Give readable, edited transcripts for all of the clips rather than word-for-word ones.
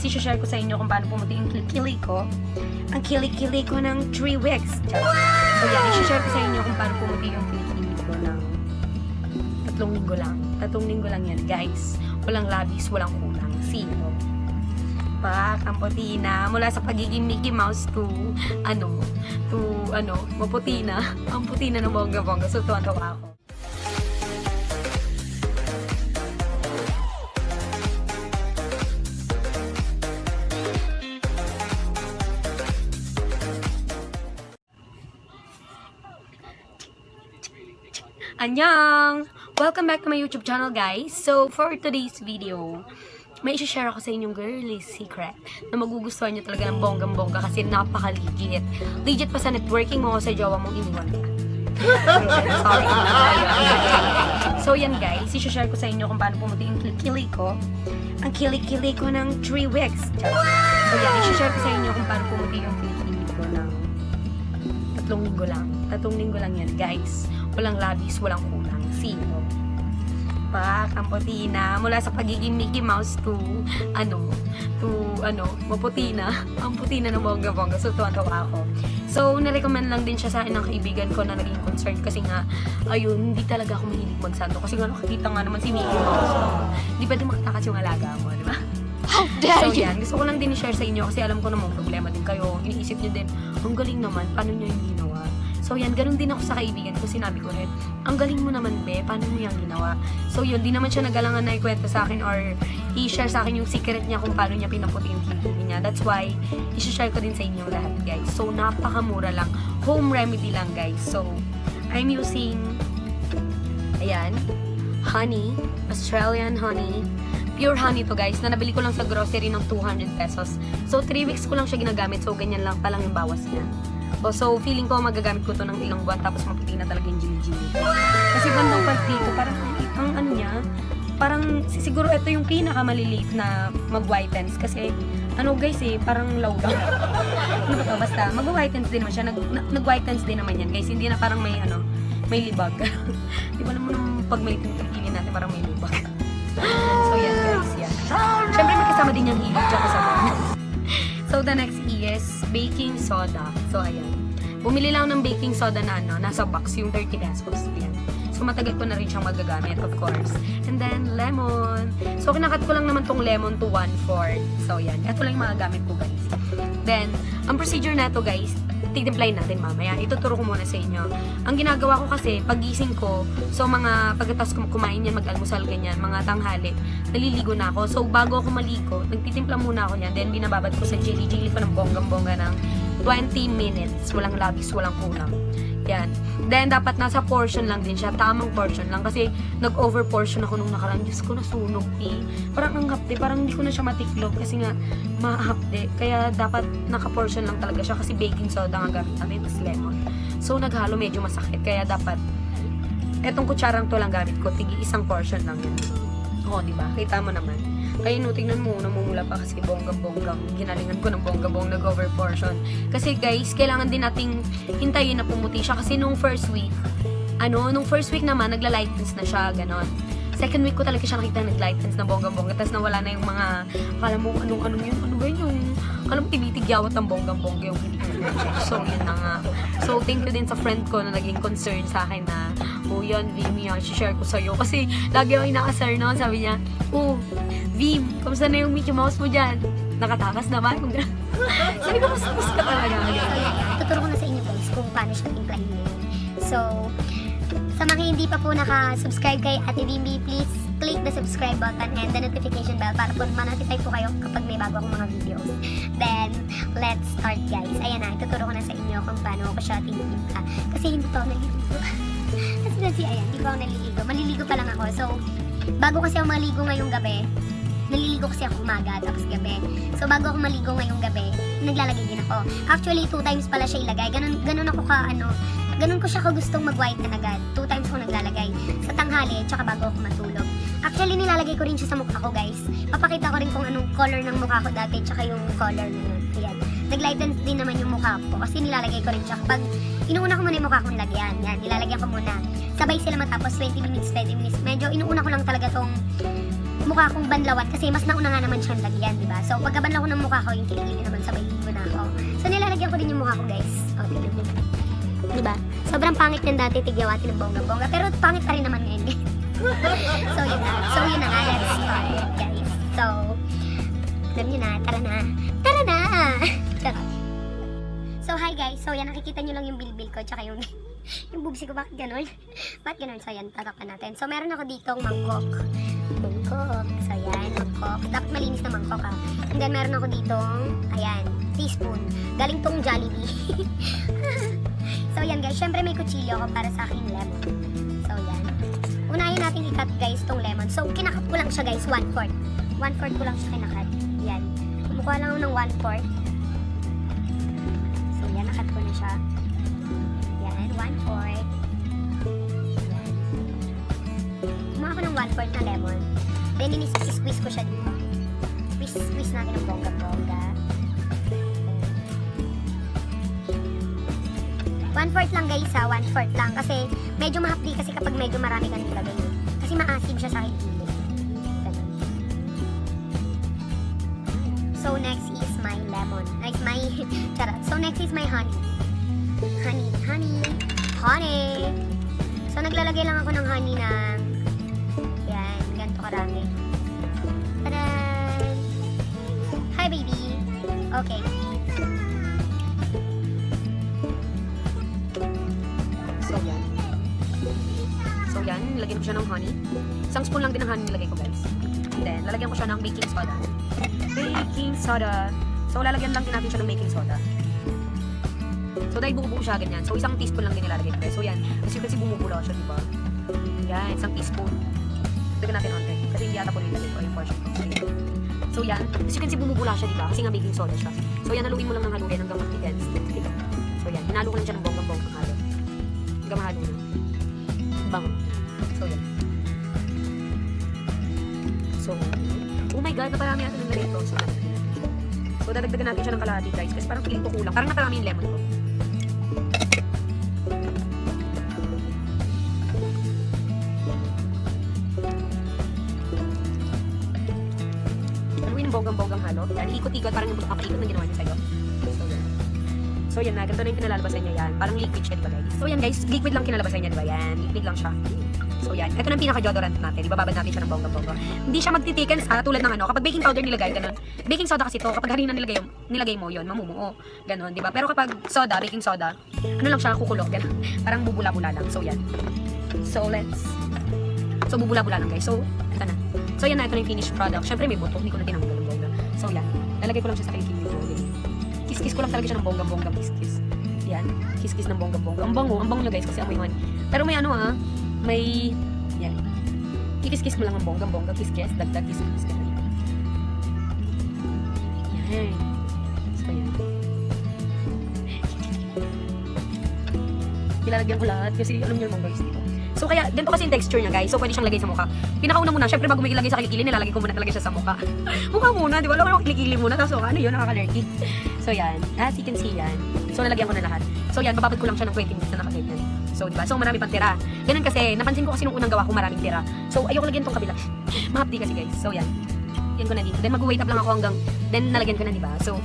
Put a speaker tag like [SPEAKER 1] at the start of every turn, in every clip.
[SPEAKER 1] guys, i-share ko sa inyo kung paano pumuti yung kili ko. Ang kili ko ng 3 weeks. So yan, i-share ko sa inyo kung paano pumuti yung kili ko ng 3 linggo lang. 3 linggo lang yan, guys. Walang labis, walang kulang. Zero. Ang puti na. Mula sa pagiging Mickey Mouse to maputi na. Ang puti na ng bongga-bongga. So, tuwa-tuwa ako. Annyeong! Welcome back to my YouTube channel, guys. So, for today's video, may isi-share ako sa inyong girly secret na magugustuhan nyo talaga ng bonggang-bongga kasi napaka-legit. Legit pa sa networking mo o sa jowa mong iniwan ka. Sorry. So, yan guys, isi-share ko sa inyo kung paano pumuti yung kili ko. Ang kili ko ng 3 weeks. So, yan, isi-share ko sa inyo kung paano pumuti yung kili ko ng 3 linggo lang. 3 linggo lang yan, guys. Walang labis, walang kulang. Zero. Ang puti na. Mula sa pagiging Mickey Mouse to maputi na. Ang puti na ng bongga-bongga. So, tuwa-tuwa ako. So, narecommend lang din siya sa akin ng kaibigan ko na naging concerned kasi nga, ayun, hindi talaga ako mahilig magsanto. Kasi nga, nakikita nga naman si Mickey Mouse. Hindi pwede makatakas yung alaga mo, di ba? How dare you! So, yan. Gusto ko lang din i-share sa inyo kasi alam ko namang problema din kayo. Iniisip nyo din, ang galing naman, paano nyo yung ginawa? So, yan, ganun din ako sa kaibigan ko. Sinabi ko rin, ang galing mo naman, be, paano mo yung ginawa? So, yun, di naman siya nagalangan na ikwento sa akin or i-share sa akin yung secret niya kung paano niya pinaputi yung kili niya. That's why, i-share ko din sa inyo lahat, guys. So, napakamura lang. Home remedy lang, guys. So, I'm using, ayan, honey, Australian honey. Pure honey to, guys, na nabili ko lang sa grocery ng 200 pesos. So, 3 weeks ko lang siya ginagamit. So, ganyan lang palang yung bawas niya. So, feeling ko magagamit ko to ng ilang buwan tapos maputi na talaga yung jili-jili. Kasi bandang part dito, parang ang ano niya, parang siguro ito yung pinakamaliliit na mag-whitens kasi guys parang low lang. Hindi ba basta mag-whitens din naman siya, nag-whitens din naman yan guys, hindi na parang may libag. Di ba naman pag may tingin natin parang may libag. So yan guys, yan. Siyempre may kasama din yung hilig tsaka sabon. So, the next is baking soda. So, ayan. Bumili lang ng baking soda na nasa box, yung 30 pesos. Ayan. So, matagal ko na rin siyang magagamit, of course. And then, lemon. So, kinakat ko lang naman tong lemon to 1/4. So, ayan. Ito lang yung magagamit ko, guys. Then, ang procedure na ito, guys, titimplayin natin mamaya. Ituturo ko muna sa inyo. Ang ginagawa ko kasi, pagising ko, so mga pagkatapos kumain yan, mag-almusal ganyan, mga tanghali, naliligo na ako. So, bago ako maligo, nagtitimpla muna ako yan. Then, binababad ko sa jelly ko ng bonggang-bongga ng 20 minutes. Walang labis, walang kulang. Yan. Then, dapat nasa portion lang din siya. Tamang portion lang. Kasi, nag-over portion ako nung nakaraan. Diyos ko, nasunog Parang ang hapde. Parang hindi ko na siya matiklop. Kasi nga, mahapde. Kaya, dapat naka-portion lang talaga siya. Kasi baking soda nga gamit namin. Tapos lemon. So, naghalo medyo masakit. Kaya, dapat, etong kutsarang to lang gamit ko. Tigi isang portion lang yun. Oo, diba? Kita mo naman. Kaya tingnan mo, namumula pa kasi bongga-bonggang. Ginalingan ko ng bongga-bong, nag-over portion. Kasi guys, kailangan din nating hintayin na pumuti siya. Kasi nung first week naman, nagla-lightens na siya, ganon. Second week ko talaga siya nakita nag-lightens na bongga-bongga. Tapos nawala na yung mga, akala mo, anong yun? Ano ba yun? Akala mo, tibitigyawat ng bongga-bongga yung hindi. So, yun na nga. So, thank you din sa friend ko na naging concern sa akin na, yan, Vim, share ko sa'yo. Kasi, lagi ako inakasar noon. Sabi niya, Vim, kamusta na yung Mickey Mouse mo dyan? Nakatakas na ba? Sabi ko, mas ka talaga.
[SPEAKER 2] Tuturo ko na sa inyo guys kung paano siya timplahin ngayon. So, sa mga hindi pa po naka-subscribe kay Ate Bimbi, please click the subscribe button and the notification bell para po ma-notify po kayo kapag may bago akong mga videos. Then, let's start guys. Ayan na, ituturo ko na sa inyo kung paano ko siya tinimpla. Kasi hindi pa ako naliligo. Kasi ayan, hindi pa ako naliligo. Maliligo pa lang ako. So, bago kasi ako maligo ngayong gabi, naliligo kasi ako umaga tapos gabi. So, bago ako maligo ngayong gabi, naglalagay din ako. Actually, 2 times pala siya ilagay. Ganun ako ganun ko siya gustong mag-white na agad. 2 times ko naglalagay. Sa tanghali, tsaka bago ako matulog. Actually, nilalagay ko rin siya sa mukha ko, guys. Papakita ko rin kung anong color ng mukha ko dati, tsaka yung color na yun. Ayan. Nag-lightens din naman yung mukha ko kasi nilalagay ko rin siya. Kapag inuuna ko muna yung mukha kong lagyan, yan, nilalagyan ko muna. Sabay sila matapos 20 minutes, 20 minutes. Medyo inuuna ko lang talaga tong mukha kong banlawan kasi mas nauna nga naman siyang lagyan, di ba? So, pagkabanlaw ko ng mukha ko, yung kilikili naman sabay ligo na ako. So, nilalagyan ko din yung mukha ko, guys. O, tignan mo. Di ba? Sobrang pangit yan dati, tigyawati ng bongga-bongga. Pero pangit pa rin naman ngayon, guys. So, yun na. So, yun na nga. Let's start, guys. So, alam nyo na. Tara na. Tara na! Tara. So, hi guys. So, yan, nakikita nyo lang yung bilbil ko, tsaka yung bubsi ko. Bakit ganun? Bakit ganun? So, yan, tatapan natin. So, meron ako ditong mangkok. Mangkok. So, yan, mangkok. Dapat malinis na mangkok, ha. And then, meron ako ditong, ayan, teaspoon. Galing tong Jollibee. So, yan guys. Syempre, may kutsilyo ako para sa aking lemon. So, yan. Unahin natin i-cut, guys, tong lemon. So, kinakat ko lang siya, guys, 1/4. 1/4 ko lang siya kinakat. Yan. Kumukuha lang ako ng 1/4. So, yan. Nakat ko na siya. Yan. 1/4. Yan. Kumuha ko ng 1/4 na lemon. Then, inis-squeeze ko siya dito. Squeeze natin ng bongga-bongga. 1/4 lang guys ha. 1/4 lang. Kasi, medyo mahapdi kasi kapag medyo marami kang nilagay. Kasi maasim siya sa akin. So, next is my lemon. Charot. So, next is my honey. Honey. So, naglalagay lang ako ng honey ng yan, ganito karami. Tadan! Hi, baby. Okay.
[SPEAKER 1] So, yan. Nilagyan ko siya ng honey. Isang spoon lang din ng honey nilagay ko, guys. And then, lalagyan ko siya ng baking soda. So, lalagyan lang din natin siya ng baking soda. So, dahil buo-buo siya, ganyan. So, isang teaspoon lang din nilalagay ko. So, yan. As you can see, bumubula siya, diba? Yan, isang teaspoon. Lagyan natin onte. Kasi hindi yata po nilagay ko yung portion ko. So, yan. As you can see, bumubula siya, diba? Kasi nga baking soda siya. So, yan. Haluin mo lang ng haluin hanggang mag-dense. So, yan. Hinalo ko lang siya ng bonggang-bonggang halo. Hanggang mahalo na. Bango. So, yan. So, oh my god, naparami natin ng ganito. So, dadagdagan natin siya ng kalahati, guys. Kasi parang feeling ko kulang. Parang naparami yung lemon ko. Haluin ng bonggang-bonggang halo. Yan, ikot-ikot. Parang yung pagpapaikot na ginawa niya sa'yo. So, yan. So, yan na. Ganito na yung kinalalabasan niya yan. Parang liquid siya, di ba, guys? So, yan, guys. Liquid lang kinalabasan niya, di ba? Yan. Liquid lang siya. So, yan. Ito na yung pinaka-deodorant natin. Ibababad natin siya ng bongga-bongga. Hindi siya magtitiken sa tulad ng ano. Kapag baking powder nilagay, ganun. Baking soda kasi to. Kapag harina nilagay mo yon, mamumuo. Ganun, di ba? Pero kapag soda, baking soda, ano lang siya, kukulo. Ganun. Parang bubula-bula lang. So, yan. So, bubula-bula lang, guys. So, ito na. So, yan na. Ito na yung finished product. Syempre, may buto. Hindi ko na tinanggal ng bongga. So, yan. Lalagay ko lang siya sa kilikili ko. Kiss-kiss ko lang talaga siya ng bongga-bongga. Kiss-kiss. Yan. Kiss-kiss ng bongga-bongga. Ang bango niya, guys, kasi amoy honey. Pero may ano may yan. Kikis-kis mo lang ang bonggang-bongga. Kiss-kiss. Dagdag kiss-kiss ka na. Yan. So, yan. Nilalagyan ko lahat kasi alam niyo naman guys dito. So, kaya ganito kasi yung texture niya guys. So, pwede siyang lagay sa mukha. Pinakauna muna. Syempre, bago may ilagay sa kilikili, nilalagay ko muna talaga siya sa mukha. Mukha muna. Di ba? Alam ko kilikili muna. Tapos, ano yun? Nakaka-lurky. So, yan. As you can see yan. So, nalagyan ko na lahat. So, yan. Bababad ko lang siya ng 20 minutes na nakaganyan. So, diba? So, marami pang tira. Ganun kasi, napansin ko kasi nung unang gawa ko maraming tira. So, ayoko lagyan tong kabila. Mahapdi kasi, guys. So, yan. Yan ko na dito. Then, mag-wait up lang ako hanggang, then, nalagyan ko na, diba? So,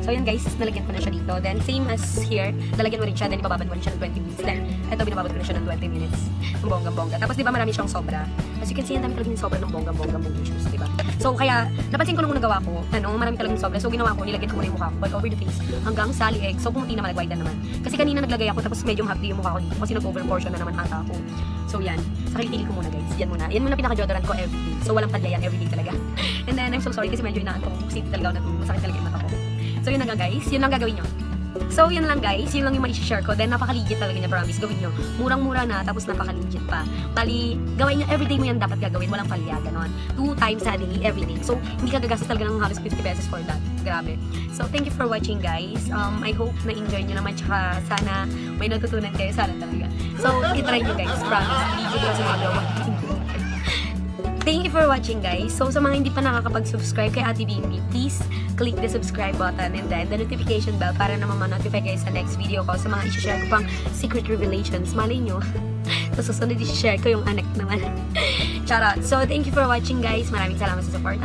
[SPEAKER 1] yan, guys. Nalagyan ko na siya dito. Then, same as here, nalagyan mo rin siya. Then, ibababad mo rin siya ng 20 minutes. Then, ito, binababad ko na siya ng 20 minutes. Ng bonggang-bongga. Tapos, diba, marami siyang sobra. As you can see, ang dami talagang sobra ng bonggang-bongga mong issues, diba? So, kaya, napansin ko nung unang gawa ko, marami talagang sobra. So, ginawa ko, nilagyan ko muna yung mukha ko, all over the face, hanggang sa lieg. So, kung hindi naman, nag-wide naman. Kasi kanina naglagay ako, tapos medyo mahapdi yung mukha ko dito. Kasi nag-over portion na naman ata ako. So, yan. Sa kilikili ko muna, guys. Yan muna. Yan muna pinaka-deodorant ko everyday. So, walang padlayan everyday talaga. And then, I'm so sorry kasi medyo inaantok ko. Kasi talaga ako masakit talaga yung mata ko. So, yun lang guys. Yun lang gagawin nyo. So, yun lang guys. Yun lang yung mai-share ko. Then, napaka-legit talaga niya, promise. Gawin nyo. Murang-mura na, tapos napaka-legit pa. Bali, gawin nyo. Everyday mo yan dapat gagawin. Walang palya, ganon. 2 times a day, everyday. So, hindi ka gagastos talaga ng halos 50 pesos for that. Grabe. So, thank you for watching, guys. I hope na-enjoy nyo naman. Tsaka, sana may natutunan kayo. Sana talaga. So, itry nyo, guys. Promise. Legit lang sa mga gawa. Thank you for watching, guys. So, sa mga hindi pa nakakapag-subscribe kay Ate Bimbi, please click the subscribe button and then the notification bell para naman ma-notify kayo sa next video ko sa mga i-share ko pang secret revelations. Malay nyo. Tapos susunod, i-share ko yung anak naman. Charot. So, thank you for watching, guys. Maraming salamat sa support.